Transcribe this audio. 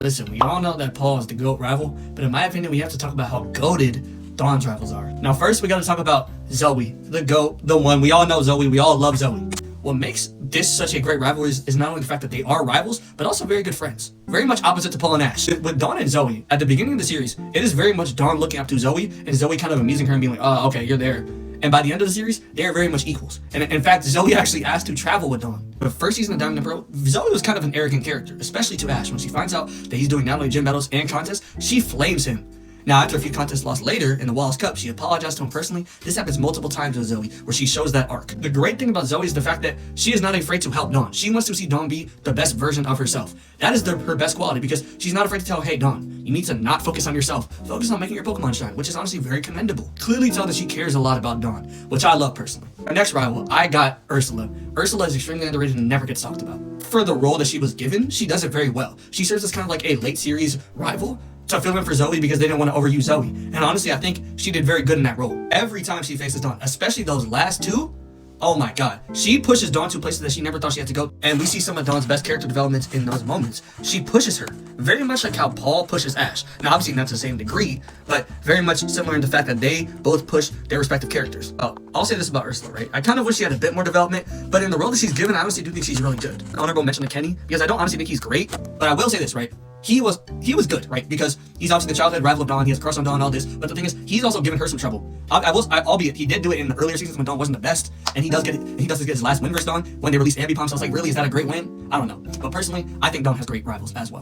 Listen, we all know that Paul is the GOAT rival, but in my opinion, we have to talk about how goated Dawn's rivals are. Now, first, we gotta talk about Zoe, the GOAT, the one. We all know Zoe, we all love Zoe. What makes this such a great rivalry is not only the fact that they are rivals, but also very good friends. Very much opposite to Paul and Ash. With Dawn and Zoe, at the beginning of the series, it is very much Dawn looking up to Zoe, and Zoe kind of amusing her and being like, oh, okay, you're there. And by the end of the series, they are very much equals. And in fact, Zoe actually asked to travel with Dawn. The first season of Diamond and Pearl, Zoe was kind of an arrogant character, especially to Ash. When she finds out that he's doing not only gym battles and contests, she flames him. Now, after a few contests lost later in the Wallace Cup, she apologized to him personally. This happens multiple times with Zoe, where she shows that arc. The great thing about Zoe is the fact that she is not afraid to help Dawn. She wants to see Dawn be the best version of herself. That is her best quality, because she's not afraid to tell, hey, Dawn, you need to not focus on yourself. Focus on making your Pokemon shine, which is honestly very commendable. Clearly tell that she cares a lot about Dawn, which I love personally. Our next rival, I got Ursula. Ursula is extremely underrated and never gets talked about. For the role that she was given, she does it very well. She serves as kind of like a late series rival to fill in for Zoe because they didn't want to overuse Zoe. And honestly, I think she did very good in that role. Every time she faces Dawn, especially those last two, oh my god. She pushes Dawn to places that she never thought she had to go. And we see some of Dawn's best character developments in those moments. She pushes her, very much like how Paul pushes Ash. Now, obviously not to the same degree, but very much similar in the fact that they both push their respective characters. I'll say this about Ursula, right? I kind of wish she had a bit more development, but in the role that she's given, I honestly do think she's really good. Honorable mention to Kenny, because I don't honestly think he's great, but I will say this, right? He was good, right? Because he's obviously the childhood rival of Dawn, he has a crush on Dawn, all this. But the thing is, he's also given her some trouble. Albeit he did do it in the earlier seasons when Dawn wasn't the best, and he does get his last win versus Dawn when they released Ambipom. So I was like, really, is that a great win? I don't know. But personally, I think Dawn has great rivals as well.